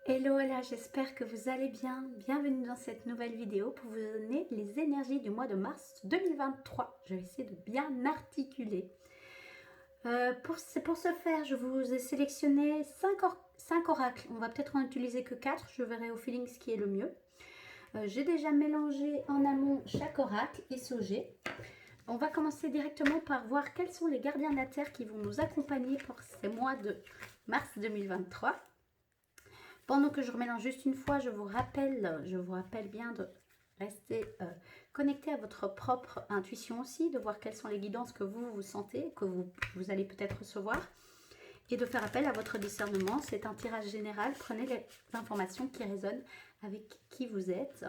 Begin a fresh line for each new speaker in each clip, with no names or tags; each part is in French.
Hello, là, j'espère que vous allez bien. Bienvenue dans cette nouvelle vidéo pour vous donner les énergies du mois de mars 2023. Je vais essayer de bien articuler. Pour ce faire, je vous ai sélectionné 5 oracles. On va peut-être en utiliser que 4. Je verrai au feeling ce qui est le mieux. J'ai déjà mélangé en amont chaque oracle et Sogé. On va commencer directement par voir quels sont les gardiens de la Terre qui vont nous accompagner pour ces mois de mars 2023. Pendant que je remélange juste une fois, je vous rappelle bien de rester connecté à votre propre intuition aussi, de voir quelles sont les guidances que vous sentez, que vous allez peut-être recevoir, et de faire appel à votre discernement. C'est un tirage général, prenez les informations qui résonnent avec qui vous êtes.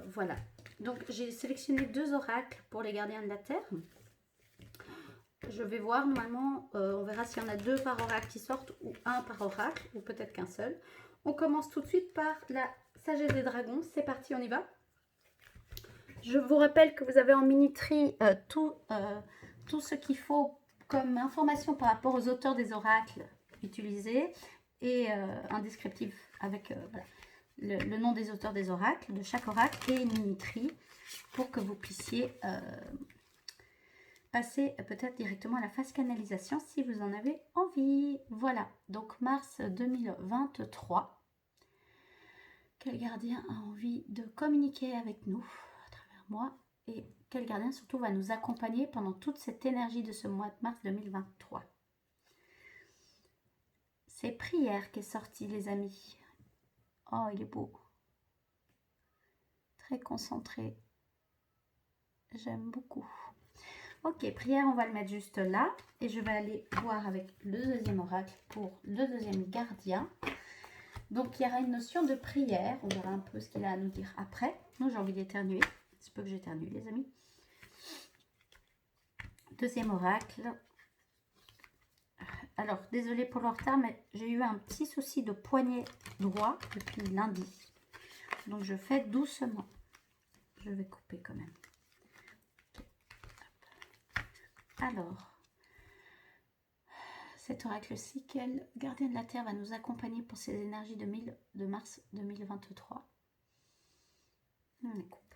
Voilà, donc j'ai sélectionné 2 oracles pour les gardiens de la Terre. Je vais voir, normalement, on verra s'il y en a 2 par oracle qui sortent ou 1 par oracle, ou peut-être qu'un seul. On commence tout de suite par la sagesse des dragons. C'est parti, on y va. Je vous rappelle que vous avez en minuterie tout ce qu'il faut comme information par rapport aux auteurs des oracles utilisés et un descriptif avec voilà, le nom des auteurs des oracles, de chaque oracle, et une minuterie pour que vous puissiez passer peut-être directement à la phase canalisation si vous en avez envie. Voilà, donc mars 2023. Quel gardien a envie de communiquer avec nous à travers moi, et quel gardien surtout va nous accompagner pendant toute cette énergie de ce mois de mars 2023. C'est prière qui est sorti, les amis. Oh, il est beau. Très concentré. J'aime beaucoup. Ok, prière, on va le mettre juste là. Et je vais aller voir avec le deuxième oracle pour le deuxième gardien. Donc, il y aura une notion de prière. On verra un peu ce qu'il a à nous dire après. Moi, j'ai envie d'éternuer. C'est peu que j'éternue, les amis. Deuxième oracle. Alors, désolée pour le retard, mais j'ai eu un petit souci de poignet droit depuis lundi. Donc, je fais doucement. Je vais couper quand même. Alors, cet oracle-ci, quel gardien de la Terre va nous accompagner pour ces énergies de mars 2023? On les coupe.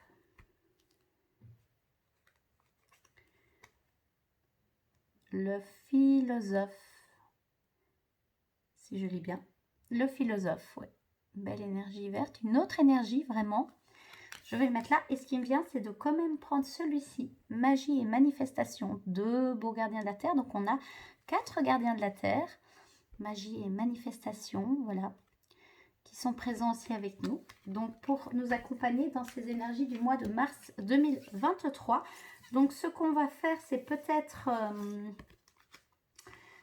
Le philosophe. Si je lis bien. Le philosophe, ouais. Belle énergie verte. Une autre énergie, vraiment. Je vais le mettre là. Et ce qui me vient, c'est de quand même prendre celui-ci. Magie et manifestation. 2 beaux gardiens de la Terre. Donc, on a 4 gardiens de la Terre. Magie et manifestation, voilà. Qui sont présents aussi avec nous. Donc, pour nous accompagner dans ces énergies du mois de mars 2023. Donc, ce qu'on va faire, c'est peut-être...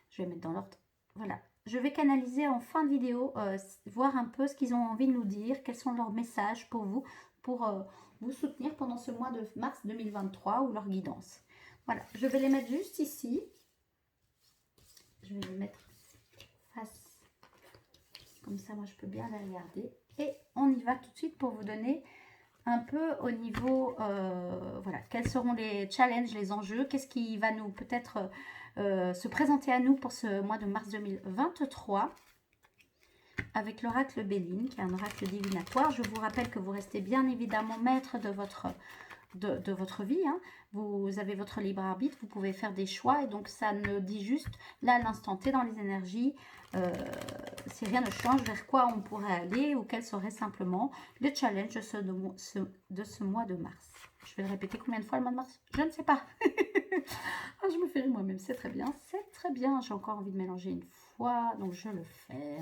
je vais mettre dans l'ordre. Voilà. Je vais canaliser en fin de vidéo, voir un peu ce qu'ils ont envie de nous dire, quels sont leurs messages pour vous soutenir pendant ce mois de mars 2023 ou leur guidance. Voilà, je vais les mettre juste ici. Je vais les mettre face, comme ça moi je peux bien les regarder. Et on y va tout de suite pour vous donner un peu au niveau, voilà, quels seront les challenges, les enjeux, qu'est-ce qui va nous peut-être... se présenter à nous pour ce mois de mars 2023 avec l'oracle Béline, qui est un oracle divinatoire. Je vous rappelle que vous restez bien évidemment maître de votre vie, hein. Vous avez votre libre arbitre, vous pouvez faire des choix, et donc ça ne dit juste là à l'instant T dans les énergies, si rien ne change, vers quoi on pourrait aller, ou quel serait simplement le challenge de ce mois de mars. Je vais le répéter combien de fois le mois de mars? Je ne sais pas. Ah, je me fais rire moi-même, c'est très bien, c'est très bien. J'ai encore envie de mélanger une fois, donc je le fais.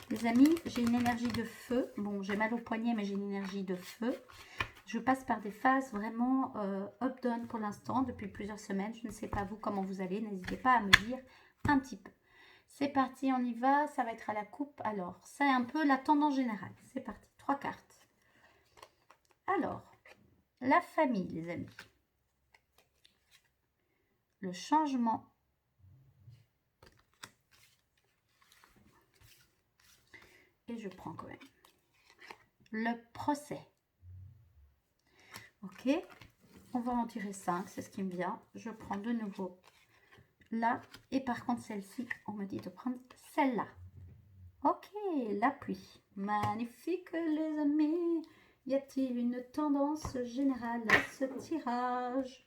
Les amis, j'ai une énergie de feu. Bon, j'ai mal au poignet, mais j'ai une énergie de feu. Je passe par des phases vraiment up-down pour l'instant, depuis plusieurs semaines. Je ne sais pas vous comment vous allez, n'hésitez pas à me dire un petit peu. C'est parti, on y va, ça va être à la coupe. Alors, c'est un peu la tendance générale. C'est parti, 3 cartes. Alors, la famille, les amis. Le changement. Et je prends quand même. Le procès. Ok, on va en tirer 5, c'est ce qui me vient. Je prends de nouveau là. Et par contre, celle-ci, on me dit de prendre celle-là. Ok, la pluie. Magnifique les amis. Y a-t-il une tendance générale à ce tirage?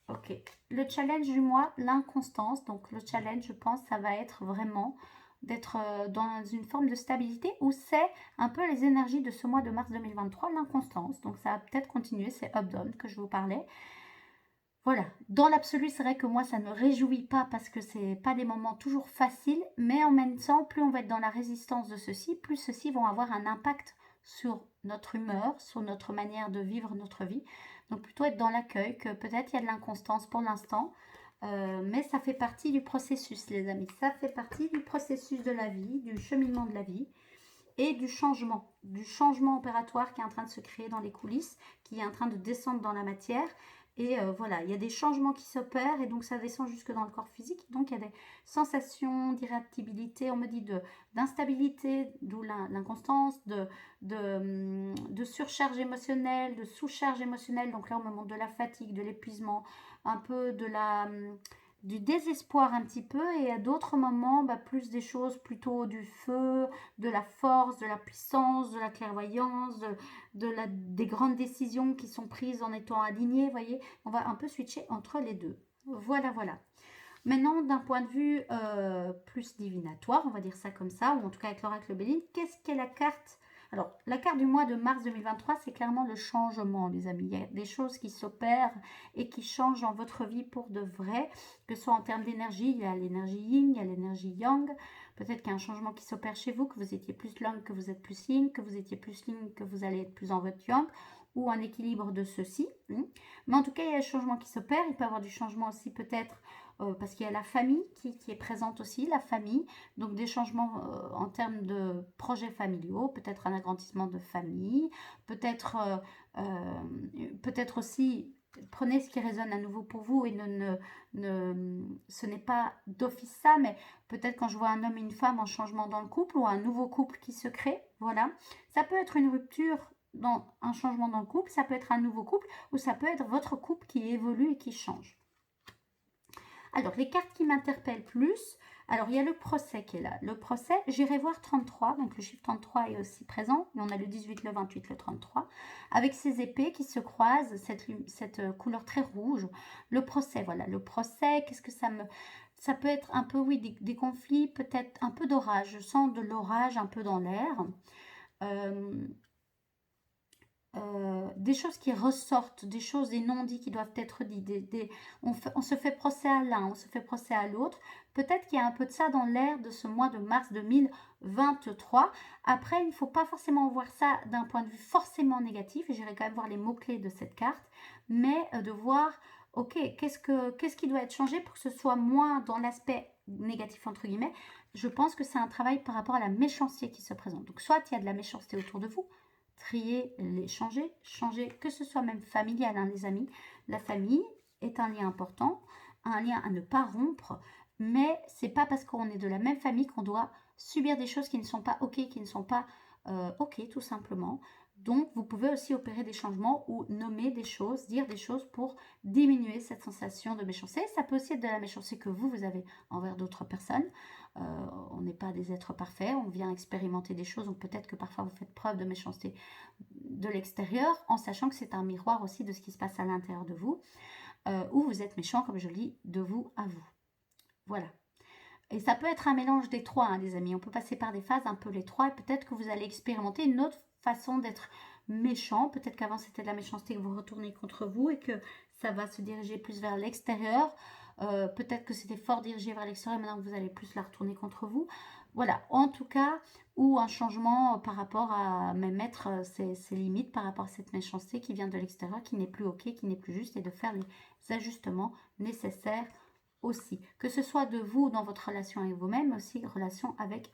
Ok. Le challenge du mois, l'inconstance. Donc le challenge, je pense, ça va être vraiment d'être dans une forme de stabilité où c'est un peu les énergies de ce mois de mars 2023, l'inconstance. Donc ça va peut-être continuer, c'est up-down que je vous parlais. Voilà, dans l'absolu, c'est vrai que moi, ça ne me réjouit pas parce que c'est pas des moments toujours faciles, mais en même temps, plus on va être dans la résistance de ceux-ci, plus ceux-ci vont avoir un impact sur notre humeur, sur notre manière de vivre notre vie. Donc plutôt être dans l'accueil, que peut-être il y a de l'inconstance pour l'instant, mais ça fait partie du processus, les amis. Ça fait partie du processus de la vie, du cheminement de la vie et du changement opératoire qui est en train de se créer dans les coulisses, qui est en train de descendre dans la matière. Et voilà, il y a des changements qui s'opèrent et donc ça descend jusque dans le corps physique. Donc il y a des sensations d'irritabilité, on me dit d'instabilité, d'où l'inconstance, de surcharge émotionnelle, de sous-charge émotionnelle. Donc là, on me montre de la fatigue, de l'épuisement, un peu du désespoir un petit peu. Et à d'autres moments, plus des choses plutôt du feu, de la force, de la puissance, de la clairvoyance, des grandes décisions qui sont prises en étant alignées, vous voyez, on va un peu switcher entre les deux. Voilà, voilà. Maintenant, d'un point de vue plus divinatoire, on va dire ça comme ça, ou en tout cas avec l'oracle Béline, qu'est-ce qu'est la carte? Alors, la carte du mois de mars 2023, c'est clairement le changement, les amis. Il y a des choses qui s'opèrent et qui changent dans votre vie pour de vrai, que ce soit en termes d'énergie, il y a l'énergie yin, il y a l'énergie yang. Peut-être qu'il y a un changement qui s'opère chez vous, que vous étiez plus yang, que vous êtes plus yin, que vous étiez plus yin, que vous allez être plus en votre yang, ou un équilibre de ceci. Mais en tout cas, il y a un changement qui s'opère. Il peut y avoir du changement aussi peut-être parce qu'il y a la famille qui est présente aussi, la famille, donc des changements en termes de projets familiaux, peut-être un agrandissement de famille, peut-être aussi, prenez ce qui résonne à nouveau pour vous et ce n'est pas d'office ça, mais peut-être quand je vois un homme et une femme en changement dans le couple ou un nouveau couple qui se crée, voilà, ça peut être une rupture dans un changement dans le couple, ça peut être un nouveau couple ou ça peut être votre couple qui évolue et qui change. Alors, les cartes qui m'interpellent plus, alors il y a le procès qui est là. Le procès, j'irai voir 33, donc le chiffre 33 est aussi présent, mais on a le 18, le 28, le 33, avec ces épées qui se croisent, cette couleur très rouge. Le procès, voilà, le procès, qu'est-ce que ça me... Ça peut être un peu, oui, des conflits, peut-être un peu d'orage. Je sens de l'orage un peu dans l'air. Des choses qui ressortent, des choses, des non-dits qui doivent être dits, on se fait procès à l'un, on se fait procès à l'autre. Peut-être qu'il y a un peu de ça dans l'air de ce mois de mars 2023. Après, il ne faut pas forcément voir ça d'un point de vue forcément négatif, j'irai quand même voir les mots-clés de cette carte, mais de voir, ok, qu'est-ce qui doit être changé pour que ce soit moins dans l'aspect négatif entre guillemets. Je pense que c'est un travail par rapport à la méchanceté qui se présente. Donc soit il y a de la méchanceté autour de vous, trier, les changer, que ce soit même familial, hein, les amis. La famille est un lien important, un lien à ne pas rompre, mais c'est pas parce qu'on est de la même famille qu'on doit subir des choses qui ne sont pas ok, qui ne sont pas ok, tout simplement. Donc, vous pouvez aussi opérer des changements ou nommer des choses, dire des choses pour diminuer cette sensation de méchanceté. Ça peut aussi être de la méchanceté que vous avez envers d'autres personnes. On n'est pas des êtres parfaits, on vient expérimenter des choses, donc peut-être que parfois vous faites preuve de méchanceté de l'extérieur, en sachant que c'est un miroir aussi de ce qui se passe à l'intérieur de vous, où vous êtes méchant, comme je le dis, de vous à vous. Voilà. Et ça peut être un mélange des trois, hein, les amis. On peut passer par des phases un peu les trois, et peut-être que vous allez expérimenter une autre façon d'être méchant. Peut-être qu'avant c'était de la méchanceté que vous retournez contre vous et que ça va se diriger plus vers l'extérieur. Peut-être que c'était fort dirigé vers l'extérieur, maintenant que vous allez plus la retourner contre vous. Voilà, en tout cas, ou un changement par rapport à même mettre ses limites par rapport à cette méchanceté qui vient de l'extérieur, qui n'est plus ok, qui n'est plus juste, et de faire les ajustements nécessaires aussi. Que ce soit de vous dans votre relation avec vous-même, mais aussi relation avec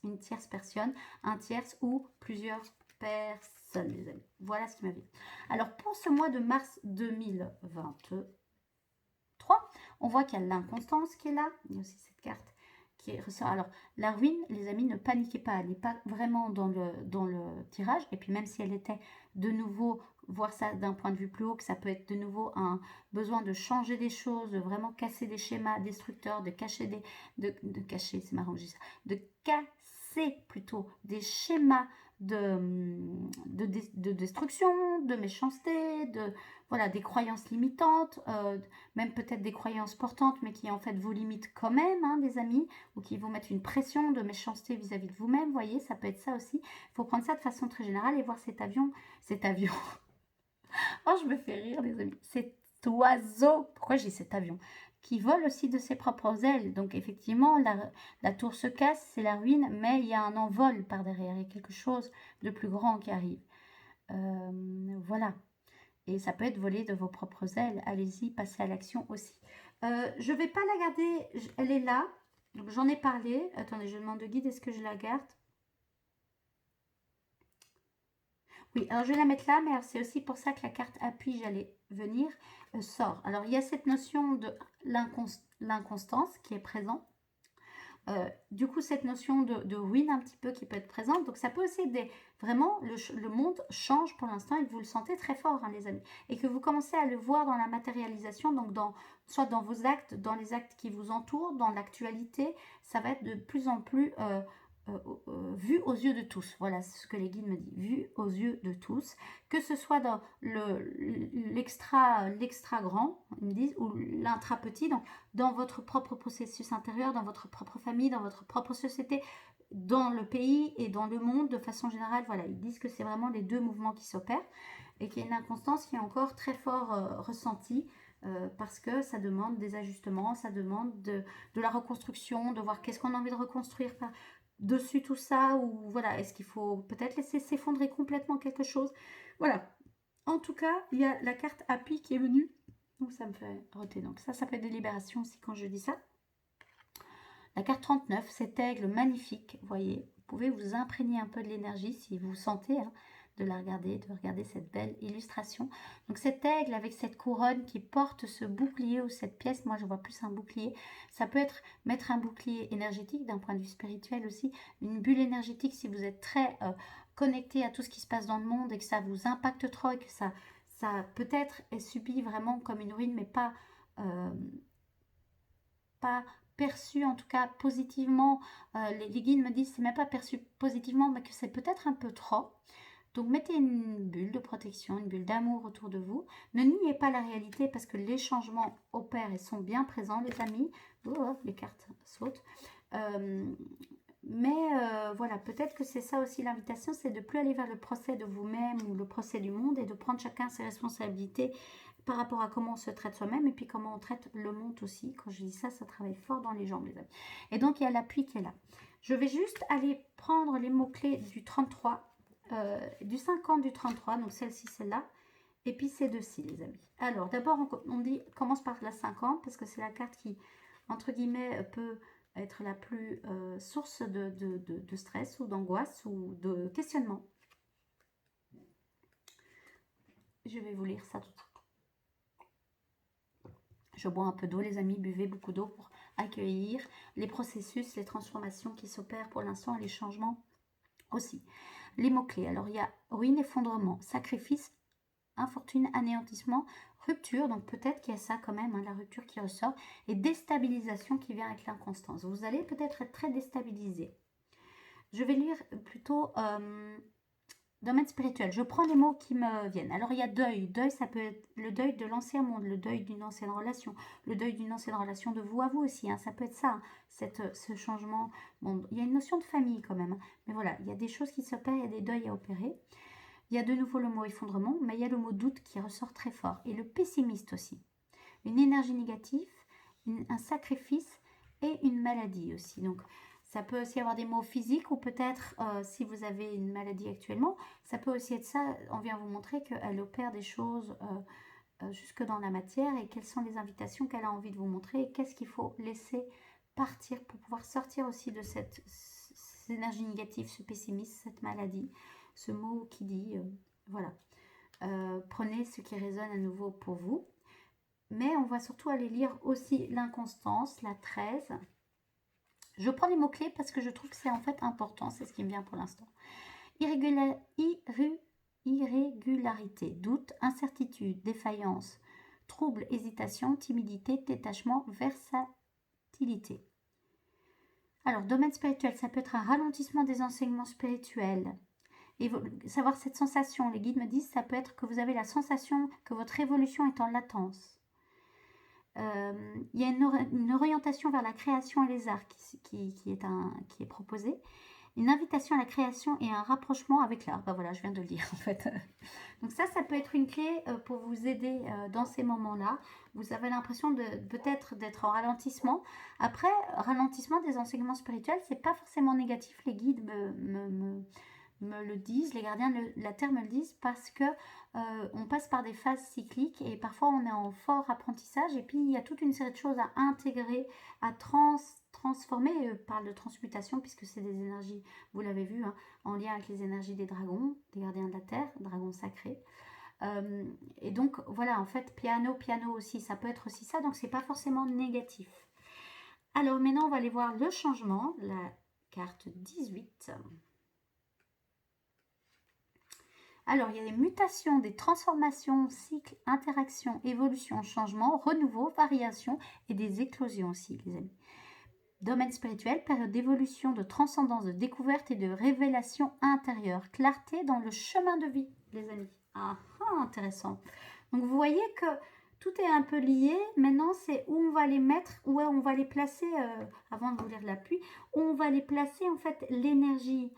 une tierce personne, un tierce ou plusieurs personnes, les amis. Voilà ce qui m'a dit. Alors, pour ce mois de mars 2023, on voit qu'il y a l'inconstance qui est là. Il y a aussi cette carte qui ressort. Alors, la ruine, les amis, ne paniquez pas, elle n'est pas vraiment dans le tirage. Et puis, même si elle était de nouveau, voir ça d'un point de vue plus haut, que ça peut être de nouveau un besoin de changer des choses, de vraiment casser des schémas destructeurs, de cacher de cacher, c'est marrant que je dis ça, de casser plutôt des schémas de destruction, de méchanceté, voilà, des croyances limitantes, même peut-être des croyances portantes, mais qui en fait vous limitent quand même, hein, des amis, ou qui vous mettent une pression de méchanceté vis-à-vis de vous-même, voyez, ça peut être ça aussi. Il faut prendre ça de façon très générale et voir cet avion, oh je me fais rire les amis, cet oiseau, pourquoi j'ai cet avion, qui vole aussi de ses propres ailes. Donc effectivement, la tour se casse, c'est la ruine, mais il y a un envol par derrière, il y a quelque chose de plus grand qui arrive. Voilà. Et ça peut être volé de vos propres ailes. Allez-y, passez à l'action aussi. Je ne vais pas la garder, elle est là. Donc j'en ai parlé. Attendez, je demande au guide, est-ce que je la garde? Oui, alors je vais la mettre là, mais c'est aussi pour ça que la carte appui, j'allais venir, sort. Alors il y a cette notion de l'inconstance qui est présente. Du coup, cette notion de ruine un petit peu qui peut être présente. Donc, ça peut aussi être vraiment, le monde change pour l'instant et que vous le sentez très fort, hein, les amis. Et que vous commencez à le voir dans la matérialisation, donc soit dans vos actes, dans les actes qui vous entourent, dans l'actualité. Ça va être de plus en plus vu aux yeux de tous. Voilà ce que les guides me disent. Vu aux yeux de tous. Que ce soit dans l'extra grand, ils me disent, ou l'intra petit, donc dans votre propre processus intérieur, dans votre propre famille, dans votre propre société, dans le pays et dans le monde de façon générale. Voilà, ils disent que c'est vraiment les deux mouvements qui s'opèrent et qu'il y a une inconstance qui est encore très fort ressentie parce que ça demande des ajustements, ça demande de la reconstruction, de voir qu'est-ce qu'on a envie de reconstruire dessus tout ça, ou voilà, est-ce qu'il faut peut-être laisser s'effondrer complètement quelque chose. Voilà. En tout cas, il y a la carte appui qui est venue. Donc ça me fait roter. Donc ça peut être des libérations aussi quand je dis ça. La carte 39, cet aigle magnifique, vous voyez, vous pouvez vous imprégner un peu de l'énergie si vous sentez, hein, de regarder cette belle illustration. Donc cet aigle avec cette couronne qui porte ce bouclier ou cette pièce, moi je vois plus un bouclier, ça peut être mettre un bouclier énergétique d'un point de vue spirituel aussi, une bulle énergétique si vous êtes très connecté à tout ce qui se passe dans le monde et que ça vous impacte trop et que ça peut-être est subi vraiment comme une ruine, mais pas perçu en tout cas positivement. Les guides me disent c'est même pas perçu positivement, mais que c'est peut-être un peu trop. Donc mettez une bulle de protection, une bulle d'amour autour de vous. Ne niez pas la réalité parce que les changements opèrent et sont bien présents, les amis. Oh, les cartes sautent. Voilà, peut-être que c'est ça aussi l'invitation, c'est de plus aller vers le procès de vous-même ou le procès du monde et de prendre chacun ses responsabilités par rapport à comment on se traite soi-même et puis comment on traite le monde aussi. Quand je dis ça, ça travaille fort dans les jambes, les amis. Et donc, il y a l'appui qui est là. Je vais juste aller prendre les mots-clés du 33, du 50 du 33, donc celle-ci, celle-là, et puis ces deux-ci, les amis. Alors, d'abord, on dit, commence par la 50, parce que c'est la carte qui, entre guillemets, peut être la plus source de stress ou d'angoisse ou de questionnement. Je vais vous lire ça tout de suite. Je bois un peu d'eau, les amis, buvez beaucoup d'eau pour accueillir les processus, les transformations qui s'opèrent pour l'instant et les changements aussi. Les mots-clés, alors il y a ruine, effondrement, sacrifice, infortune, anéantissement, rupture, donc peut-être qu'il y a ça quand même, hein, la rupture qui ressort, et déstabilisation qui vient avec l'inconstance. Vous allez peut-être être très déstabilisé. Je vais lire plutôt domaine spirituel. Je prends les mots qui me viennent. Alors il y a deuil. Deuil, ça peut être le deuil de l'ancien monde, le deuil d'une ancienne relation, le deuil d'une ancienne relation de vous à vous aussi. Hein. Ça peut être ça, hein, ce changement. Bon, il y a une notion de famille quand même. Hein. Mais voilà, il y a des choses qui s'opèrent, il y a des deuils à opérer. Il y a de nouveau le mot effondrement, mais il y a le mot doute qui ressort très fort. Et le pessimiste aussi. Une énergie négative, un sacrifice et une maladie aussi. Donc, ça peut aussi avoir des mots physiques ou peut-être, si vous avez une maladie actuellement, ça peut aussi être ça. On vient vous montrer qu'elle opère des choses jusque dans la matière et quelles sont les invitations qu'elle a envie de vous montrer et qu'est-ce qu'il faut laisser partir pour pouvoir sortir aussi de cette énergie négative, ce pessimisme, cette maladie, ce mot qui dit, voilà. Prenez ce qui résonne à nouveau pour vous. Mais on va surtout aller lire aussi l'inconstance, la 13. Je prends les mots-clés parce que je trouve que c'est en fait important, c'est ce qui me vient pour l'instant. Irrégularité, doute, incertitude, défaillance, trouble, hésitation, timidité, détachement, versatilité. Alors, domaine spirituel, ça peut être un ralentissement des enseignements spirituels. Et savoir cette sensation, les guides me disent, ça peut être que vous avez la sensation que votre évolution est en latence. Il y a une orientation vers la création et les arts qui est proposée. Une invitation à la création et un rapprochement avec l'art. Ben voilà, je viens de le dire en fait. Donc ça peut être une clé pour vous aider dans ces moments-là. Vous avez l'impression peut-être d'être en ralentissement. Après, ralentissement des enseignements spirituels, c'est pas forcément négatif. Les guides me le disent, les gardiens de la terre me le disent parce que on passe par des phases cycliques et parfois on est en fort apprentissage et puis il y a toute une série de choses à intégrer, à transformer. Parle de transmutation puisque c'est des énergies, vous l'avez vu, hein, en lien avec les énergies des dragons, des gardiens de la terre, dragons sacrés. Et donc voilà, en fait, piano aussi, ça peut être aussi ça, donc c'est pas forcément négatif. Alors maintenant, on va aller voir le changement, la carte 18. Alors, il y a des mutations, des transformations, cycles, interactions, évolutions, changements, renouveau, variations et des éclosions aussi, les amis. Domaine spirituel, période d'évolution, de transcendance, de découverte et de révélation intérieure. Clarté dans le chemin de vie, les amis. Ah, intéressant. Donc, vous voyez que tout est un peu lié. Maintenant, c'est où on va les mettre, où on va les placer, avant de vous lire la pluie, où on va les placer, en fait, l'énergie.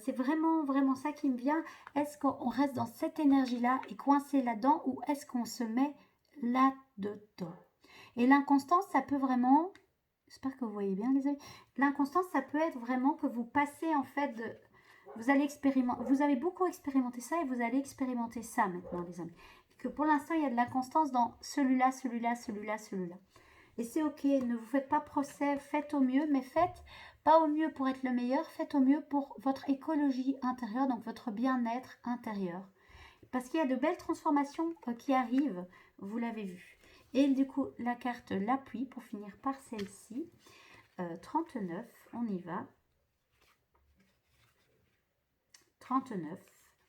C'est vraiment ça qui me vient. Est-ce qu'on reste dans cette énergie-là et coincé là-dedans ou est-ce qu'on se met là-dedans? Et l'inconstance, ça peut vraiment... J'espère que vous voyez bien, les amis. L'inconstance, ça peut être vraiment que vous passez en fait de... Vous allez expérimenter... Vous avez beaucoup expérimenté ça et vous allez expérimenter ça maintenant, les amis. Que pour l'instant, il y a de l'inconstance dans celui-là. Et c'est ok, ne vous faites pas procès, faites au mieux, mais faites pas au mieux pour être le meilleur, faites au mieux pour votre écologie intérieure, donc votre bien-être intérieur. Parce qu'il y a de belles transformations qui arrivent, vous l'avez vu. Et du coup, la carte l'appui pour finir par celle-ci. 39, on y va. 39,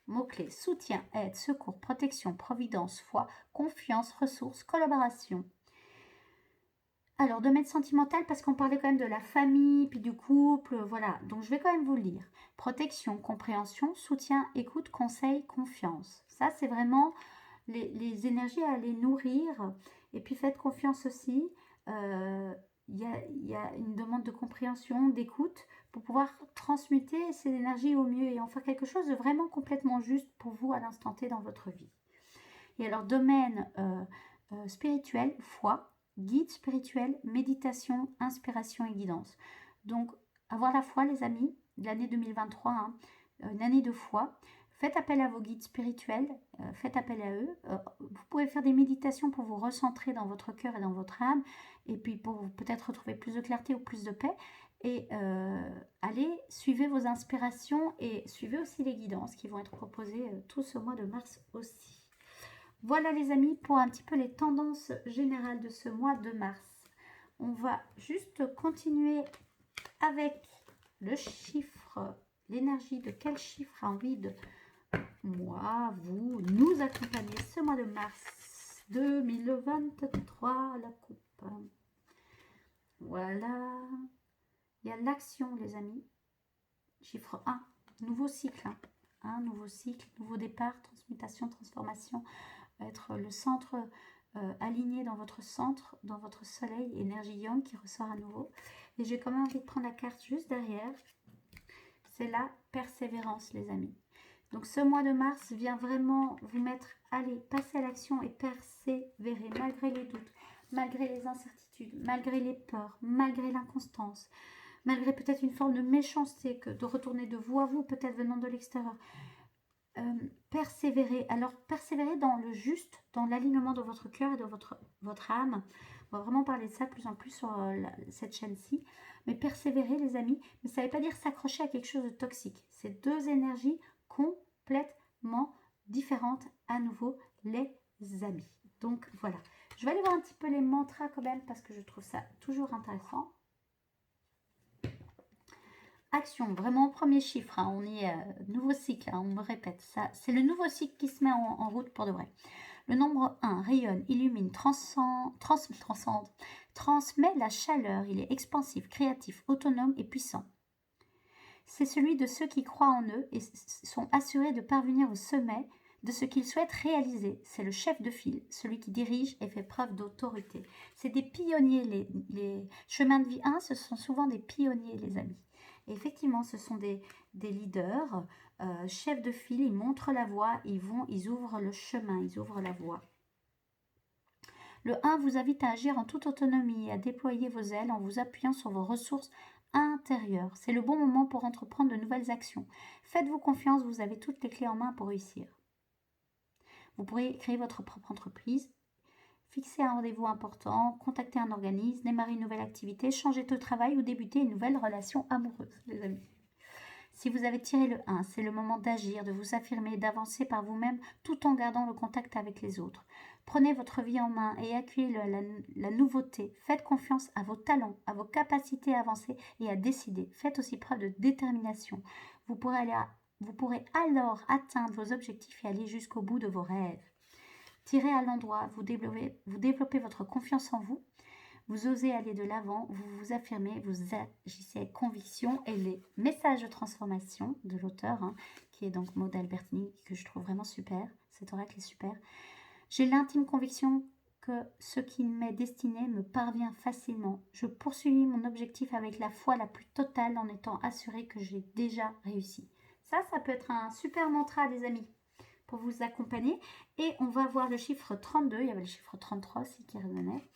mots-clés, soutien, aide, secours, protection, providence, foi, confiance, ressources, collaboration. Alors, domaine sentimental, parce qu'on parlait quand même de la famille, puis du couple, voilà. Donc, je vais quand même vous le lire. Protection, compréhension, soutien, écoute, conseil, confiance. Ça, c'est vraiment les énergies à les nourrir. Et puis, faites confiance aussi. Il y a une demande de compréhension, d'écoute, pour pouvoir transmuter ces énergies au mieux et en faire quelque chose de vraiment complètement juste pour vous à l'instant T dans votre vie. Et alors, domaine spirituel, foi, guide spirituel, méditation, inspiration et guidance. Donc, avoir la foi, les amis, de l'année 2023, hein, une année de foi. Faites appel à vos guides spirituels, faites appel à eux. Vous pouvez faire des méditations pour vous recentrer dans votre cœur et dans votre âme, et puis pour peut-être retrouver plus de clarté ou plus de paix. Et allez, suivez vos inspirations et suivez aussi les guidances qui vont être proposées tout ce mois de mars aussi. Voilà les amis pour un petit peu les tendances générales de ce mois de mars. On va juste continuer avec le chiffre, l'énergie de quel chiffre a envie de moi, vous, nous accompagner ce mois de mars 2023, la coupe. Voilà. Il y a l'action les amis. Chiffre 1, nouveau cycle. Un nouveau cycle, nouveau départ, transmutation, transformation. Être le centre aligné dans votre centre, dans votre soleil, énergie yang qui ressort à nouveau. Et j'ai quand même envie de prendre la carte juste derrière. C'est la persévérance, les amis. Donc ce mois de mars vient vraiment vous mettre, allez, passer à l'action et persévérer malgré les doutes, malgré les incertitudes, malgré les peurs, malgré l'inconstance, malgré peut-être une forme de méchanceté, de retourner de vous à vous, peut-être venant de l'extérieur. Persévérer. Alors, persévérer dans le juste, dans l'alignement de votre cœur et de votre âme. On va vraiment parler de ça de plus en plus sur cette chaîne-ci. Mais persévérer, les amis, mais ça ne veut pas dire s'accrocher à quelque chose de toxique. C'est deux énergies complètement différentes à nouveau, les amis. Donc, voilà. Je vais aller voir un petit peu les mantras quand même parce que je trouve ça toujours intéressant. action, vraiment premier chiffre, hein, on est nouveau cycle, hein, on me répète, ça, c'est le nouveau cycle qui se met en route pour de vrai. Le nombre 1 rayonne, illumine, transmet la chaleur, il est expansif, créatif, autonome et puissant. C'est celui de ceux qui croient en eux et sont assurés de parvenir au sommet de ce qu'ils souhaitent réaliser. C'est le chef de file, celui qui dirige et fait preuve d'autorité. C'est des pionniers, les chemins de vie 1, ce sont souvent des pionniers, les amis. Et effectivement, ce sont des leaders, chefs de file, ils montrent la voie, ils ouvrent le chemin, ils ouvrent la voie. Le 1 vous invite à agir en toute autonomie et à déployer vos ailes en vous appuyant sur vos ressources intérieures. C'est le bon moment pour entreprendre de nouvelles actions. Faites-vous confiance, vous avez toutes les clés en main pour réussir. Vous pourrez créer votre propre entreprise, fixer un rendez-vous important, contacter un organisme, démarrer une nouvelle activité, changer de travail ou débuter une nouvelle relation amoureuse, les amis. Si vous avez tiré le 1, c'est le moment d'agir, de vous affirmer, d'avancer par vous-même tout en gardant le contact avec les autres. Prenez votre vie en main et accueillez la nouveauté. Faites confiance à vos talents, à vos capacités à avancer et à décider. Faites aussi preuve de détermination. Vous pourrez alors atteindre vos objectifs et aller jusqu'au bout de vos rêves. Tirez à l'endroit, vous développez votre confiance en vous. Vous osez aller de l'avant, vous vous affirmez, vous agissez avec conviction et les messages de transformation de l'auteur, hein, qui est donc Maud Albertini, que je trouve vraiment super, cet oracle est super. J'ai l'intime conviction que ce qui m'est destiné me parvient facilement. Je poursuis mon objectif avec la foi la plus totale en étant assurée que j'ai déjà réussi. Ça peut être un super mantra, les amis, pour vous accompagner. Et on va voir le chiffre 32, il y avait le chiffre 33 aussi qui revenait.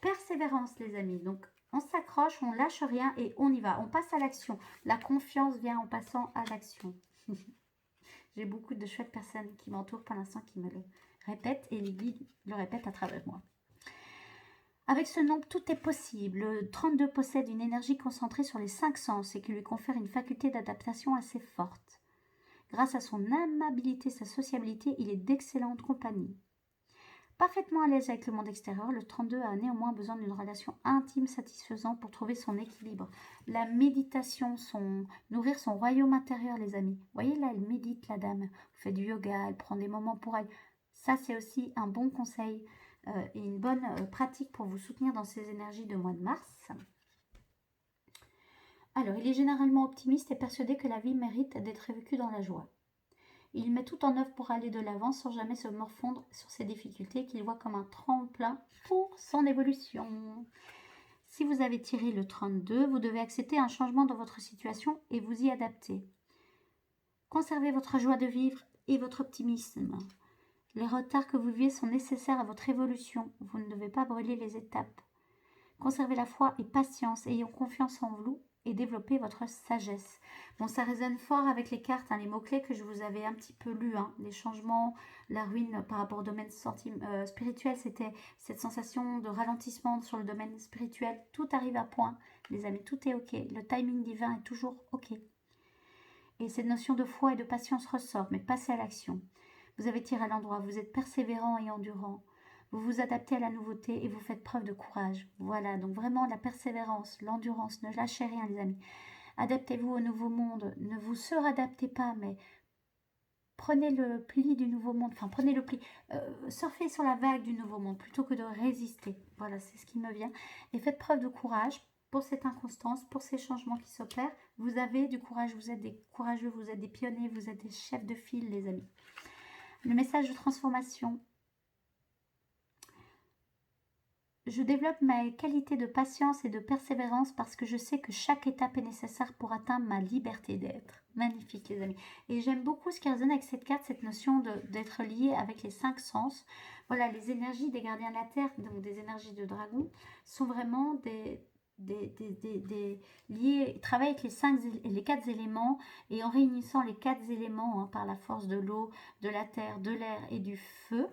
Persévérance, les amis. Donc, on s'accroche, on lâche rien et on y va. On passe à l'action. La confiance vient en passant à l'action. J'ai beaucoup de chouettes personnes qui m'entourent pour l'instant qui me le répètent et les guides le répètent à travers moi. Avec ce nombre, tout est possible. Le 32 possède une énergie concentrée sur les 5 sens et qui lui confère une faculté d'adaptation assez forte. Grâce à son amabilité, sa sociabilité, il est d'excellente compagnie. Parfaitement à l'aise avec le monde extérieur, le 32 a néanmoins besoin d'une relation intime satisfaisante pour trouver son équilibre. La méditation, nourrir son royaume intérieur, les amis. Vous voyez là, elle médite, la dame. Elle fait du yoga, elle prend des moments pour elle. Ça, c'est aussi un bon conseil et une bonne pratique pour vous soutenir dans ces énergies de mois de mars. Alors, il est généralement optimiste et persuadé que la vie mérite d'être vécue dans la joie. Il met tout en œuvre pour aller de l'avant sans jamais se morfondre sur ses difficultés qu'il voit comme un tremplin pour son évolution. Si vous avez tiré le 32, vous devez accepter un changement dans votre situation et vous y adapter. Conservez votre joie de vivre et votre optimisme. Les retards que vous vivez sont nécessaires à votre évolution. Vous ne devez pas brûler les étapes. Conservez la foi et patience, ayons confiance en vous et développez votre sagesse. Bon, ça résonne fort avec les cartes, hein, les mots-clés que je vous avais un petit peu lus. Hein, les changements, la ruine par rapport au domaine spirituel, c'était cette sensation de ralentissement sur le domaine spirituel. Tout arrive à point, les amis, tout est ok. Le timing divin est toujours ok. Et cette notion de foi et de patience ressort, mais passez à l'action. Vous avez tiré à l'endroit, vous êtes persévérant et endurant. Vous vous adaptez à la nouveauté et vous faites preuve de courage. Voilà, donc vraiment la persévérance, l'endurance, ne lâchez rien, les amis. Adaptez-vous au nouveau monde, ne vous suradaptez pas, mais prenez le pli du nouveau monde, enfin prenez le pli, surfez sur la vague du nouveau monde plutôt que de résister. Voilà, c'est ce qui me vient. Et faites preuve de courage pour cette inconstance, pour ces changements qui s'opèrent. Vous avez du courage, vous êtes des courageux, vous êtes des pionniers, vous êtes des chefs de file, les amis. Le message de transformation. Je développe ma qualité de patience et de persévérance parce que je sais que chaque étape est nécessaire pour atteindre ma liberté d'être. Magnifique, les amis. Et j'aime beaucoup ce qui résonne avec cette carte, cette notion d'être lié avec les 5 sens. Voilà, les énergies des gardiens de la Terre, donc des énergies de dragon, sont vraiment liés, travaillent avec les 4 éléments et en réunissant les 4 éléments par la force de l'eau, de la terre, de l'air et du feu.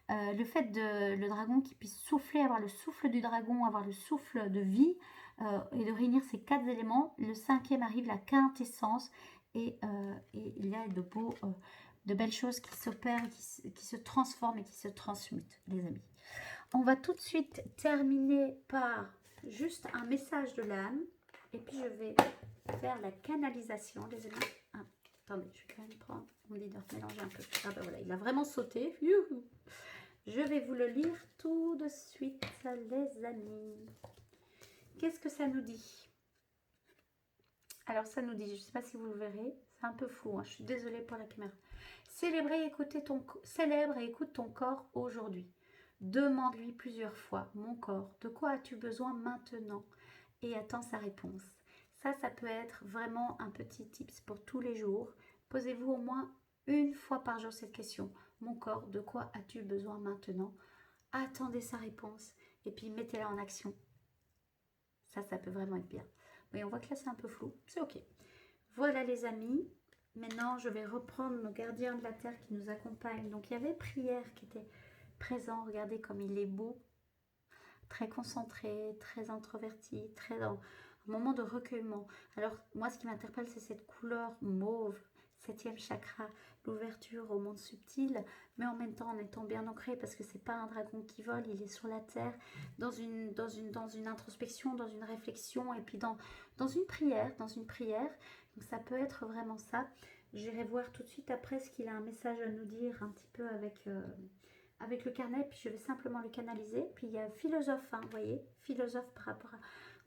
Le fait de le dragon qui puisse souffler, avoir le souffle du dragon, avoir le souffle de vie et de réunir ces 4 éléments, le 5e arrive, la quintessence et il y a de belles choses qui s'opèrent, qui se transforment et qui se transmutent, les amis. On va tout de suite terminer par juste un message de l'âme et puis je vais faire la canalisation, les amis. Ah, attendez, je vais quand même prendre, on me dit de mélanger un peu. Ah ben voilà, il a vraiment sauté. Youhou. Je vais vous le lire tout de suite, les amis. Qu'est-ce que ça nous dit? Alors ça nous dit, je ne sais pas si vous le verrez, c'est un peu flou, hein, je suis désolée pour la caméra. Célèbre et écoute ton corps aujourd'hui. Demande-lui plusieurs fois, mon corps, de quoi as-tu besoin maintenant? Et attends sa réponse. Ça peut être vraiment un petit tips pour tous les jours. Posez-vous au moins une fois par jour cette question. Mon corps, de quoi as-tu besoin maintenant? Attendez sa réponse et puis mettez-la en action. Ça peut vraiment être bien. Oui, on voit que là c'est un peu flou, c'est ok. Voilà les amis, maintenant je vais reprendre nos gardiens de la terre qui nous accompagnent. Donc il y avait prière qui était présent, regardez comme il est beau, très concentré, très introverti, très dans un moment de recueillement. Alors moi ce qui m'interpelle c'est cette couleur mauve, 7e chakra, l'ouverture au monde subtil, mais en même temps en étant bien ancré parce que c'est pas un dragon qui vole, il est sur la terre, dans une introspection, dans une réflexion et puis dans une prière, Donc ça peut être vraiment ça. J'irai voir tout de suite après ce qu'il a un message à nous dire un petit peu avec le carnet, puis je vais simplement le canaliser. Puis il y a philosophe, hein, vous voyez, philosophe par rapport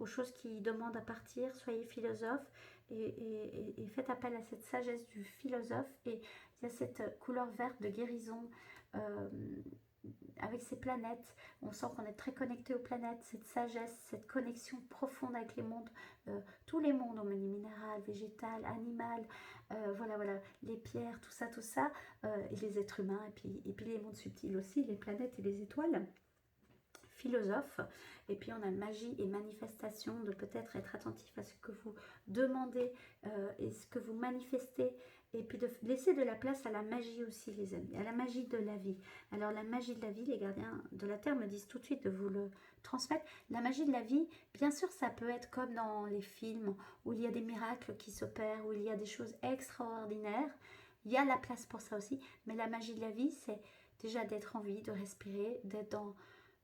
aux choses qui demandent à partir, soyez philosophe et faites appel à cette sagesse du philosophe. Et il y a cette couleur verte de guérison avec ces planètes. On sent qu'on est très connecté aux planètes, cette sagesse, cette connexion profonde avec les mondes, tous les mondes, on me dit minéral, végétal, animal, voilà, les pierres, tout ça, et les êtres humains, et puis les mondes subtils aussi, les planètes et les étoiles. Philosophe, et puis on a magie et manifestation, de peut-être être attentif à ce que vous demandez et ce que vous manifestez, et puis de laisser de la place à la magie aussi les amis, à la magie de la vie. Alors la magie de la vie, les gardiens de la terre me disent tout de suite de vous le transmettre. La magie de la vie, bien sûr ça peut être comme dans les films où il y a des miracles qui s'opèrent, où il y a des choses extraordinaires, il y a la place pour ça aussi, mais la magie de la vie c'est déjà d'être en vie, de respirer, d'être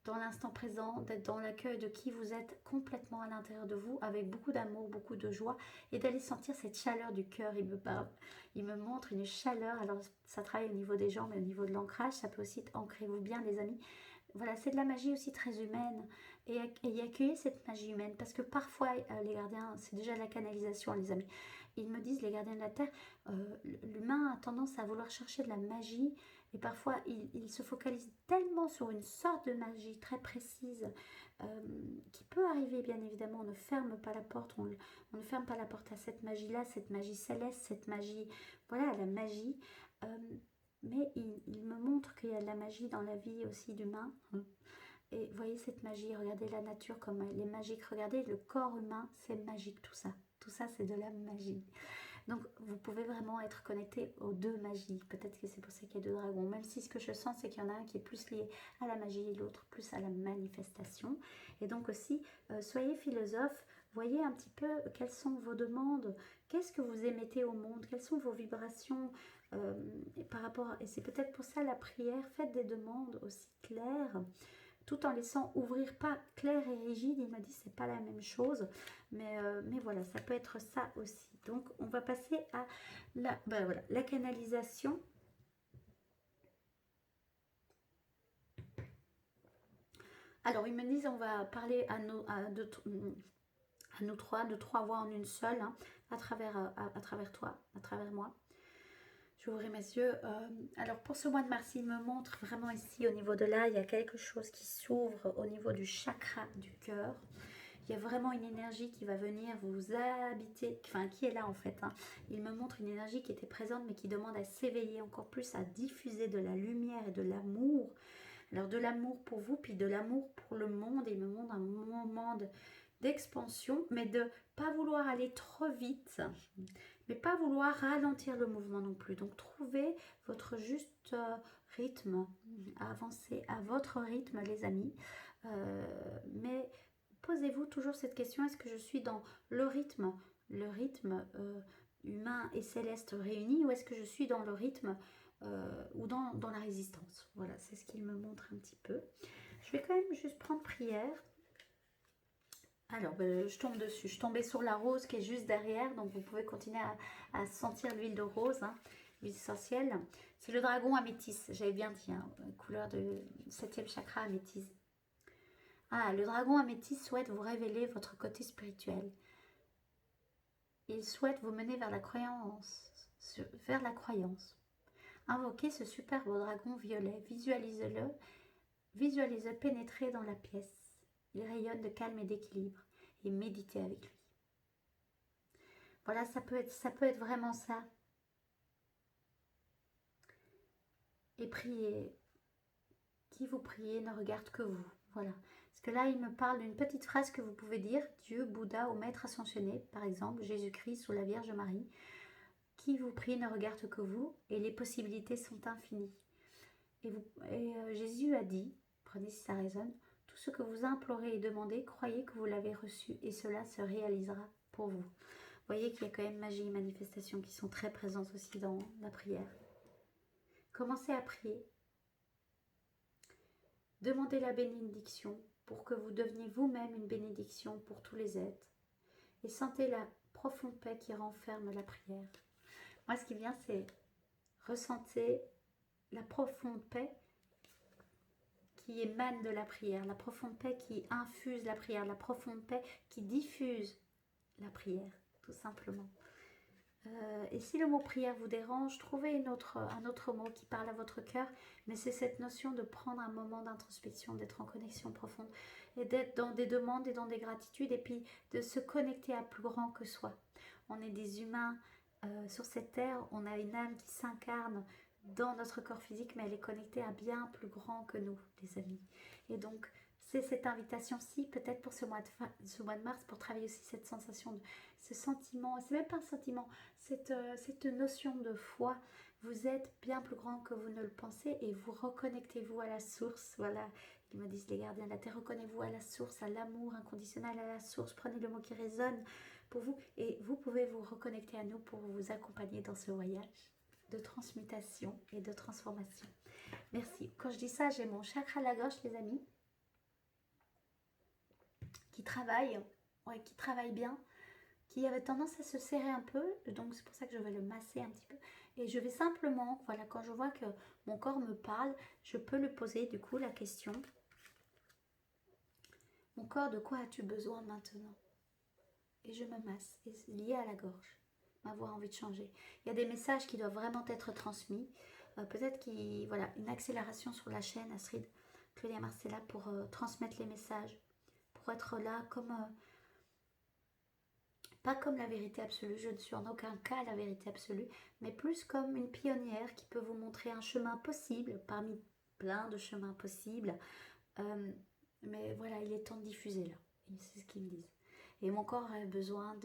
dans l'instant présent, d'être dans l'accueil de qui vous êtes complètement à l'intérieur de vous, avec beaucoup d'amour, beaucoup de joie, et d'aller sentir cette chaleur du cœur. Il me parle, il me montre une chaleur, alors ça travaille au niveau des jambes, mais au niveau de l'ancrage, ça peut aussi ancrer-vous bien les amis. Voilà, c'est de la magie aussi très humaine, et accueillir cette magie humaine, parce que parfois, les gardiens, c'est déjà la canalisation les amis, ils me disent, les gardiens de la terre, l'humain a tendance à vouloir chercher de la magie, et parfois, il se focalise tellement sur une sorte de magie très précise qui peut arriver, bien évidemment. On ne ferme pas la porte, on ne ferme pas la porte à cette magie-là, cette magie céleste, cette magie, voilà, la magie. Mais il me montre qu'il y a de la magie dans la vie aussi d'humain. Et voyez cette magie, regardez la nature comme elle est magique. Regardez le corps humain, c'est magique tout ça. Tout ça, c'est de la magie. Donc, vous pouvez vraiment être connecté aux deux magies. Peut-être que c'est pour ça qu'il y a deux dragons. Même si ce que je sens, c'est qu'il y en a un qui est plus lié à la magie et l'autre plus à la manifestation. Et donc aussi, soyez philosophe. Voyez un petit peu quelles sont vos demandes. Qu'est-ce que vous émettez au monde? Quelles sont vos vibrations et par rapport et c'est peut-être pour ça la prière. Faites des demandes aussi claires, tout en laissant ouvrir, pas clair et rigide, il m'a dit c'est pas la même chose, mais voilà, ça peut être ça aussi. Donc on va passer à la canalisation. Alors ils me disent on va parler à nous trois voix en une seule, hein, à travers toi, à travers moi. J'ouvre mes yeux. Alors pour ce mois de mars, il me montre vraiment ici au niveau de là, il y a quelque chose qui s'ouvre au niveau du chakra du cœur. Il y a vraiment une énergie qui va venir vous habiter, enfin qui est là en fait. Hein. Il me montre une énergie qui était présente mais qui demande à s'éveiller encore plus, à diffuser de la lumière et de l'amour. Alors de l'amour pour vous, puis de l'amour pour le monde. Il me montre un moment d'expansion, mais de pas vouloir aller trop vite, mais pas vouloir ralentir le mouvement non plus. Donc trouvez votre juste rythme, avancez à votre rythme les amis, mais posez-vous toujours cette question, est-ce que je suis dans le rythme humain et céleste réunis, ou est-ce que je suis dans le rythme ou dans la résistance? Voilà, c'est ce qu'il me montre un petit peu. Je vais quand même juste prendre prière. Alors, je tombe dessus. Je tombais sur la rose qui est juste derrière. Donc, vous pouvez continuer à sentir l'huile de rose, hein, l'huile essentielle. C'est le dragon améthyste. J'avais bien dit, hein, couleur de 7e chakra améthyste. Ah, le dragon améthyste souhaite vous révéler votre côté spirituel. Il souhaite vous mener vers la croyance. Invoquez ce superbe dragon violet. Visualisez-le pénétrer dans la pièce. Il rayonne de calme et d'équilibre. Et méditez avec lui. Voilà, ça peut être vraiment ça. Et priez. Qui vous priez ne regarde que vous. Voilà. Parce que là, il me parle d'une petite phrase que vous pouvez dire. Dieu, Bouddha ou Maître ascensionné, par exemple, Jésus-Christ ou la Vierge Marie. Qui vous prie ne regarde que vous. Et les possibilités sont infinies. Et Jésus a dit, prenez si ça résonne, tout ce que vous implorez et demandez, croyez que vous l'avez reçu et cela se réalisera pour vous. Vous voyez qu'il y a quand même magie et manifestation qui sont très présentes aussi dans la prière. Commencez à prier. Demandez la bénédiction pour que vous deveniez vous-même une bénédiction pour tous les êtres. Et sentez la profonde paix qui renferme la prière. Moi, ce qui vient, c'est ressentir la profonde paix qui émane de la prière, la profonde paix qui infuse la prière, la profonde paix qui diffuse la prière, tout simplement. Et si le mot prière vous dérange, trouvez un autre mot qui parle à votre cœur, mais c'est cette notion de prendre un moment d'introspection, d'être en connexion profonde, et d'être dans des demandes et dans des gratitudes, et puis de se connecter à plus grand que soi. On est des humains sur cette terre, on a une âme qui s'incarne dans notre corps physique, mais elle est connectée à bien plus grand que nous, les amis. Et donc, c'est cette invitation-ci, peut-être pour ce mois de mars, pour travailler aussi cette sensation, ce sentiment, c'est même pas un sentiment, cette notion de foi. Vous êtes bien plus grand que vous ne le pensez et vous reconnectez-vous à la source. Voilà, ils me disent les gardiens de la terre, reconnez-vous à la source, à l'amour inconditionnel, à la source. Prenez le mot qui résonne pour vous et vous pouvez vous reconnecter à nous pour vous accompagner dans ce voyage de transmutation et de transformation. Merci. Quand je dis ça, j'ai mon chakra à la gorge, les amis, qui travaille bien, qui avait tendance à se serrer un peu, donc c'est pour ça que je vais le masser un petit peu. Et je vais simplement, voilà, quand je vois que mon corps me parle, je peux lui poser du coup la question. Mon corps, de quoi as-tu besoin maintenant? Et je me masse, et c'est lié à la gorge. Ma voix a envie de changer. Il y a des messages qui doivent vraiment être transmis. Peut-être qu'il, voilà, une accélération sur la chaîne, Astrid, Claudia Marcella, pour transmettre les messages, pour être là comme... pas comme la vérité absolue, je ne suis en aucun cas la vérité absolue, mais plus comme une pionnière qui peut vous montrer un chemin possible, parmi plein de chemins possibles. Mais voilà, il est temps de diffuser là, c'est ce qu'ils me disent. Et mon corps a besoin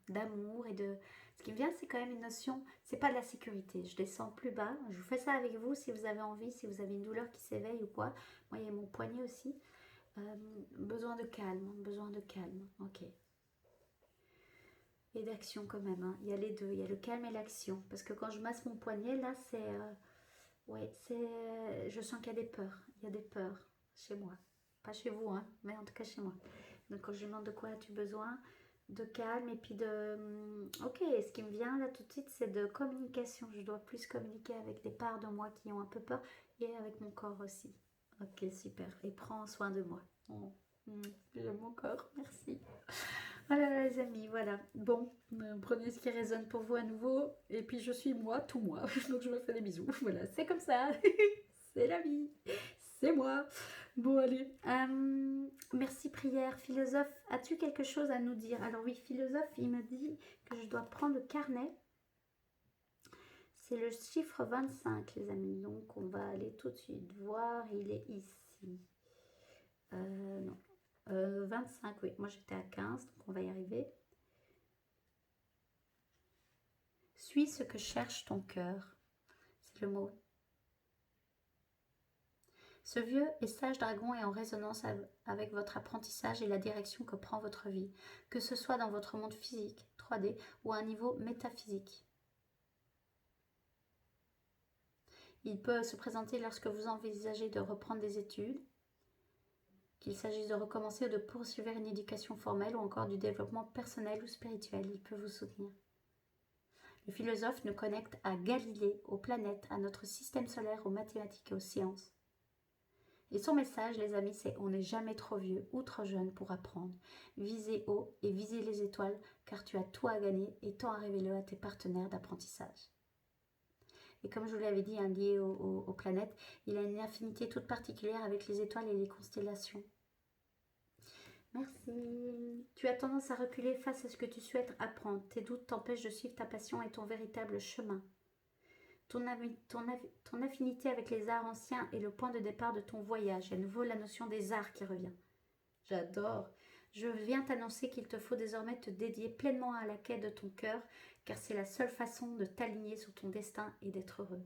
d'amour et de... Ce qui me vient, c'est quand même une notion, c'est pas de la sécurité, je descends plus bas, je vous fais ça avec vous si vous avez envie, si vous avez une douleur qui s'éveille ou quoi. Moi, il y a mon poignet aussi. Besoin de calme, ok. Et d'action quand même, hein. Il y a les deux, il y a le calme et l'action. Parce que quand je masse mon poignet, là, c'est... ouais, c'est... je sens qu'il y a des peurs chez moi. Pas chez vous, hein, mais en tout cas chez moi. Donc quand je demande de quoi as-tu besoin, de calme et puis de... Ok, ce qui me vient là tout de suite, c'est de communication. Je dois plus communiquer avec des parts de moi qui ont un peu peur et avec mon corps aussi. Ok, super. Et prends soin de moi. Oh, j'aime mon corps, merci. Voilà les amis, voilà. Bon, prenez ce qui résonne pour vous à nouveau. Et puis je suis moi, tout moi. Donc je me fais des bisous. Voilà, c'est comme ça. C'est la vie. C'est moi. Bon, allez. Merci prière. Philosophe, as-tu quelque chose à nous dire? Alors oui, philosophe, il me dit que je dois prendre le carnet. C'est le chiffre 25, les amis. Donc on va aller tout de suite voir. Il est ici. Non. 25, oui. Moi, j'étais à 15, donc on va y arriver. Suis ce que cherche ton cœur. C'est le mot. Ce vieux et sage dragon est en résonance avec votre apprentissage et la direction que prend votre vie, que ce soit dans votre monde physique, 3D, ou à un niveau métaphysique. Il peut se présenter lorsque vous envisagez de reprendre des études, qu'il s'agisse de recommencer ou de poursuivre une éducation formelle ou encore du développement personnel ou spirituel. Il peut vous soutenir. Le philosophe nous connecte à Galilée, aux planètes, à notre système solaire, aux mathématiques et aux sciences. Et son message, les amis, c'est on n'est jamais trop vieux ou trop jeune pour apprendre. Visez haut et visez les étoiles, car tu as tout à gagner et tant à révéler à tes partenaires d'apprentissage. Et comme je vous l'avais dit, lié aux planètes, il a une affinité toute particulière avec les étoiles et les constellations. Merci. Tu as tendance à reculer face à ce que tu souhaites apprendre. Tes doutes t'empêchent de suivre ta passion et ton véritable chemin. Ton affinité avec les arts anciens est le point de départ de ton voyage. À nouveau, la notion des arts qui revient. J'adore. Je viens t'annoncer qu'il te faut désormais te dédier pleinement à la quête de ton cœur, car c'est la seule façon de t'aligner sur ton destin et d'être heureux.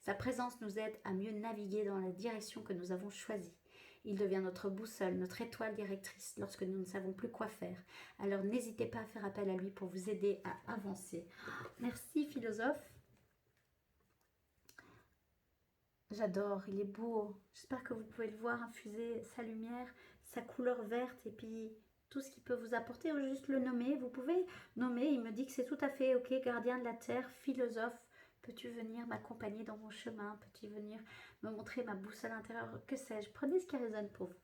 Sa présence nous aide à mieux naviguer dans la direction que nous avons choisie. Il devient notre boussole, notre étoile directrice lorsque nous ne savons plus quoi faire. Alors n'hésitez pas à faire appel à lui pour vous aider à avancer. Merci philosophe. J'adore, il est beau. J'espère que vous pouvez le voir infuser sa lumière, sa couleur verte et puis tout ce qu'il peut vous apporter, ou juste le nommer. Vous pouvez nommer, il me dit que c'est tout à fait ok, gardien de la terre, philosophe. Peux-tu venir m'accompagner dans mon chemin? Peux-tu venir me montrer ma boussole intérieure? Que sais-je? Prenez ce qui résonne pour vous.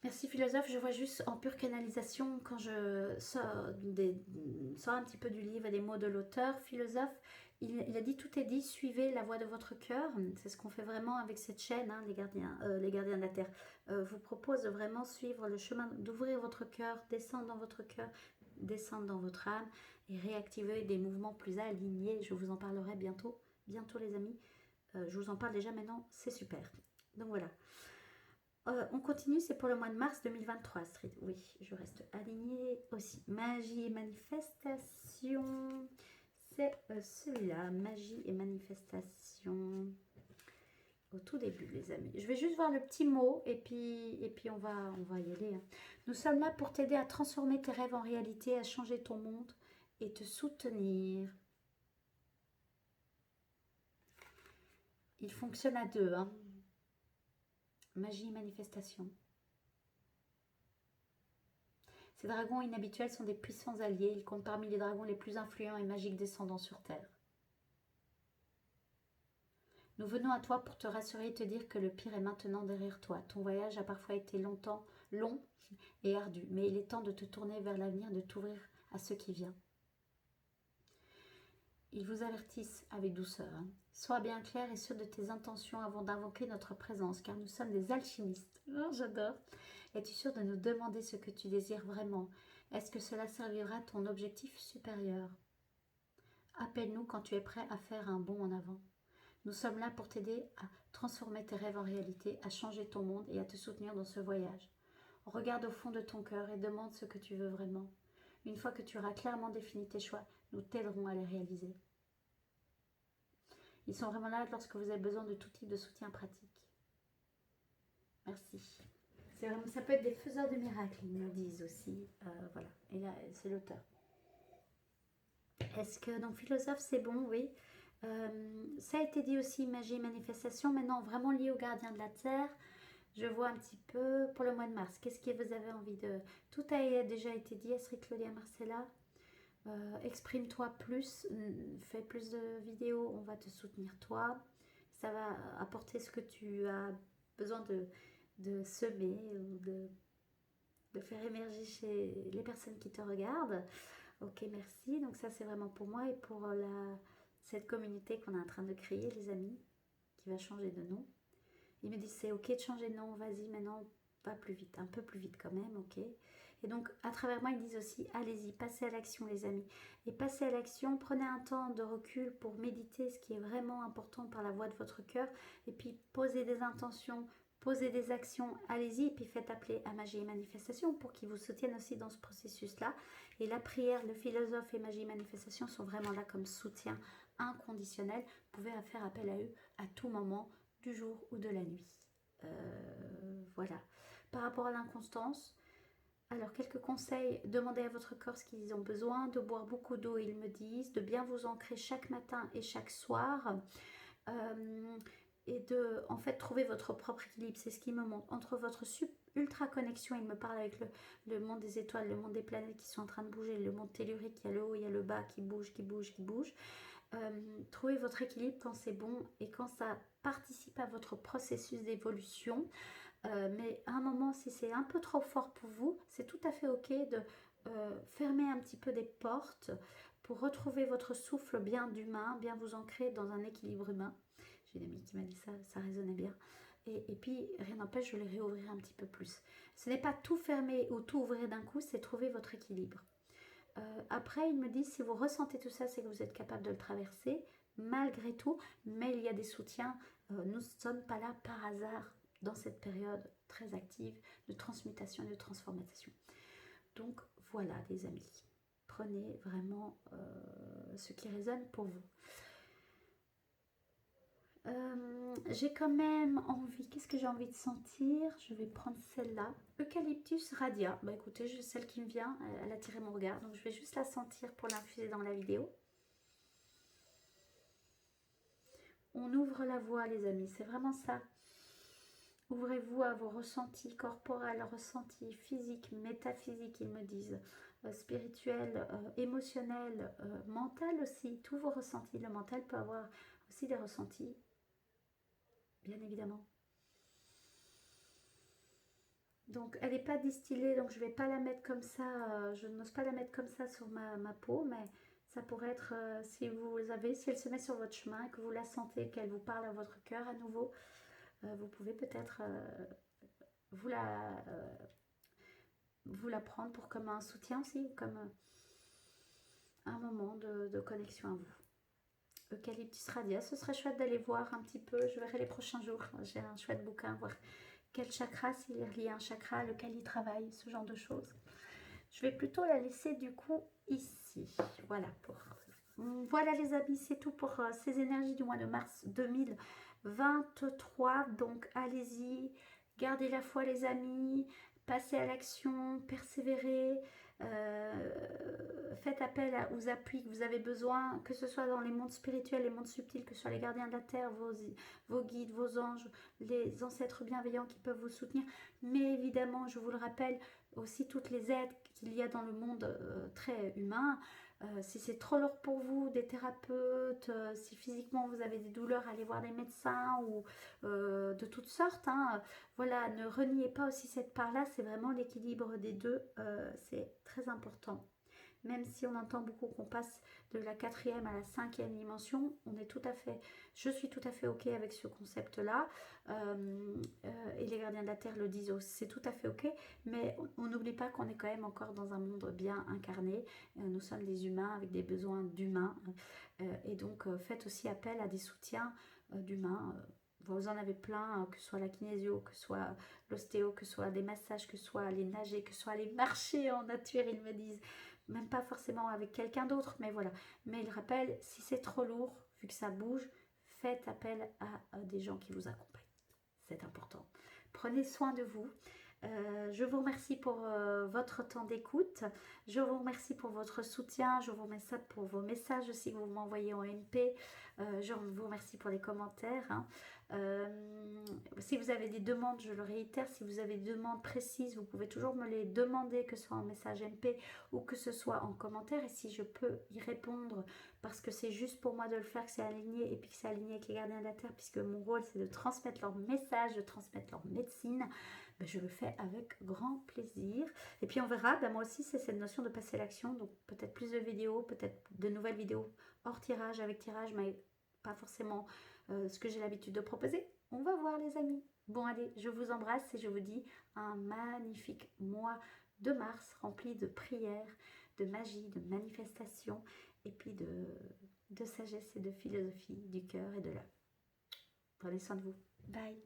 Merci philosophe, je vois juste en pure canalisation quand je sors un petit peu du livre et des mots de l'auteur. Philosophe, il a dit tout est dit, suivez la voie de votre cœur. C'est ce qu'on fait vraiment avec cette chaîne, les gardiens de la terre. Vous propose de vraiment suivre le chemin, d'ouvrir votre cœur, descendre dans votre cœur, descendre dans votre âme et réactiver des mouvements plus alignés. Je vous en parlerai bientôt les amis. Je vous en parle déjà maintenant, c'est super. Donc voilà. On continue, c'est pour le mois de mars 2023. Oui, je reste alignée aussi. Magie et manifestation. C'est celui-là, magie et manifestation. Au tout début, les amis. Je vais juste voir le petit mot et puis on va y aller. Nous sommes là pour t'aider à transformer tes rêves en réalité, à changer ton monde et te soutenir. Il fonctionne à deux, Magie et manifestation. Ces dragons inhabituels sont des puissants alliés. Ils comptent parmi les dragons les plus influents et magiques descendants sur Terre. Nous venons à toi pour te rassurer et te dire que le pire est maintenant derrière toi. Ton voyage a parfois été long et ardu, mais il est temps de te tourner vers l'avenir, de t'ouvrir à ce qui vient. Ils vous avertissent avec douceur. Sois bien clair et sûr de tes intentions avant d'invoquer notre présence, car nous sommes des alchimistes. Oh, j'adore. Es-tu sûr de nous demander ce que tu désires vraiment? Est-ce que cela servira ton objectif supérieur? Appelle-nous quand tu es prêt à faire un bond en avant. Nous sommes là pour t'aider à transformer tes rêves en réalité, à changer ton monde et à te soutenir dans ce voyage. Regarde au fond de ton cœur et demande ce que tu veux vraiment. Une fois que tu auras clairement défini tes choix, nous t'aiderons à les réaliser. Ils sont vraiment là lorsque vous avez besoin de tout type de soutien pratique. Merci. Ça peut être des faiseurs de miracles, ils me disent aussi. Voilà, et là, c'est l'auteur. Est-ce que, donc, philosophe, c'est bon, oui. Ça a été dit aussi, magie et manifestation. Maintenant, vraiment lié au gardien de la terre. Je vois un petit peu pour le mois de mars. Qu'est-ce que vous avez envie de... Tout a déjà été dit, Astrid, Claudia, Marcella. Exprime-toi plus, fais plus de vidéos, on va te soutenir toi. Ça va apporter ce que tu as besoin de semer ou de faire émerger chez les personnes qui te regardent. Ok, merci. Donc ça, c'est vraiment pour moi et pour cette communauté qu'on est en train de créer, les amis, qui va changer de nom. Ils me disent, c'est ok de changer de nom, vas-y, maintenant, pas plus vite, un peu plus vite quand même, ok. Et donc, à travers moi, ils disent aussi, allez-y, passez à l'action, les amis. Et passez à l'action, prenez un temps de recul pour méditer ce qui est vraiment important par la voix de votre cœur. Et puis, posez des intentions, posez des actions, allez-y. Et puis, faites appeler à Magie et Manifestation pour qu'ils vous soutiennent aussi dans ce processus-là. Et la prière, le philosophe et Magie et Manifestation sont vraiment là comme soutien inconditionnel. Vous pouvez faire appel à eux à tout moment du jour ou de la nuit. Voilà. Par rapport à l'inconstance, alors quelques conseils: demandez à votre corps ce qu'ils ont besoin, de boire beaucoup d'eau, ils me disent, de bien vous ancrer chaque matin et chaque soir, et de en fait trouver votre propre équilibre. C'est ce qui me montre entre votre ultra connexion. Il me parle avec le monde des étoiles, le monde des planètes qui sont en train de bouger, le monde tellurique, il y a le haut, il y a le bas qui bouge, qui bouge, qui bouge. Trouvez votre équilibre quand c'est bon et quand ça participe à votre processus d'évolution. Mais à un moment, si c'est un peu trop fort pour vous, c'est tout à fait ok de fermer un petit peu des portes pour retrouver votre souffle bien d'humain, bien vous ancrer dans un équilibre humain. J'ai une amie qui m'a dit ça, ça résonnait bien. Et puis, rien n'empêche, je les réouvrir un petit peu plus. Ce n'est pas tout fermer ou tout ouvrir d'un coup, c'est trouver votre équilibre. Après, il me dit, si vous ressentez tout ça, c'est que vous êtes capable de le traverser, malgré tout, mais il y a des soutiens. Nous ne sommes pas là par hasard dans cette période très active de transmutation et de transformation. Donc, voilà, les amis. Prenez vraiment ce qui résonne pour vous. J'ai quand même envie, qu'est-ce que j'ai envie de sentir? Je vais prendre celle-là, Eucalyptus Radia. Bah écoutez, celle qui me vient, elle a attiré mon regard, donc je vais juste la sentir pour l'infuser dans la vidéo. On ouvre la voie, les amis, c'est vraiment ça. Ouvrez-vous à vos ressentis corporels, ressentis physiques, métaphysiques, ils me disent, spirituels, émotionnels, mental aussi, tous vos ressentis. Le mental peut avoir aussi des ressentis, bien évidemment. Donc elle n'est pas distillée, donc je ne vais pas la mettre comme ça, je n'ose pas la mettre comme ça sur ma peau, mais ça pourrait être, si elle se met sur votre chemin et que vous la sentez, qu'elle vous parle à votre cœur à nouveau, vous pouvez peut-être vous la prendre pour comme un soutien aussi, comme un moment de connexion à vous. Eucalyptus Radia, ce serait chouette d'aller voir un petit peu, je verrai les prochains jours, j'ai un chouette bouquin, voir quel chakra, s'il est relié à un chakra, lequel il travaille, ce genre de choses. Je vais plutôt la laisser du coup ici. Voilà les amis, c'est tout pour ces énergies du mois de mars 2023. Donc allez-y, gardez la foi les amis, passez à l'action, persévérez. Faites appel aux appuis que vous avez besoin, que ce soit dans les mondes spirituels, les mondes subtils, que ce soit les gardiens de la terre, vos guides, vos anges, les ancêtres bienveillants qui peuvent vous soutenir. Mais évidemment, je vous le rappelle, aussi toutes les aides qu'il y a dans le monde très humain. Si c'est trop lourd pour vous, des thérapeutes, si physiquement vous avez des douleurs, allez voir des médecins ou de toutes sortes. Voilà, ne reniez pas aussi cette part-là, c'est vraiment l'équilibre des deux, c'est très important. Même si on entend beaucoup qu'on passe de la 4e à la 5e dimension, je suis tout à fait ok avec ce concept-là. Et les gardiens de la Terre le disent aussi, c'est tout à fait ok. Mais on n'oublie pas qu'on est quand même encore dans un monde bien incarné. Nous sommes des humains avec des besoins d'humains. Et donc, faites aussi appel à des soutiens d'humains. Vous en avez plein, que ce soit la kinésio, que ce soit l'ostéo, que ce soit des massages, que ce soit aller nager, que ce soit aller marcher en nature, ils me disent. Même pas forcément avec quelqu'un d'autre, mais voilà. Mais il rappelle, si c'est trop lourd, vu que ça bouge, faites appel à des gens qui vous accompagnent. C'est important. Prenez soin de vous. Je vous remercie pour votre temps d'écoute. Je vous remercie pour votre soutien. Je vous remercie pour vos messages aussi que vous m'envoyez en MP. Je vous remercie pour les commentaires. Si vous avez des demandes, je le réitère, si vous avez des demandes précises, vous pouvez toujours me les demander, que ce soit en message MP ou que ce soit en commentaire. Et si je peux y répondre, parce que c'est juste pour moi de le faire, que c'est aligné, et puis que c'est aligné avec les gardiens de la Terre, puisque mon rôle c'est de transmettre leur message, de transmettre leur médecine, ben, je le fais avec grand plaisir. Et puis on verra, ben, moi aussi c'est cette notion de passer à l'action, donc peut-être plus de vidéos, peut-être de nouvelles vidéos hors tirage, avec tirage, mais pas forcément ce que j'ai l'habitude de proposer. On va voir les amis. Bon allez, je vous embrasse et je vous dis un magnifique mois de mars rempli de prières, de magie, de manifestations et puis de sagesse et de philosophie du cœur et de l'âme. Prenez soin de vous. Bye.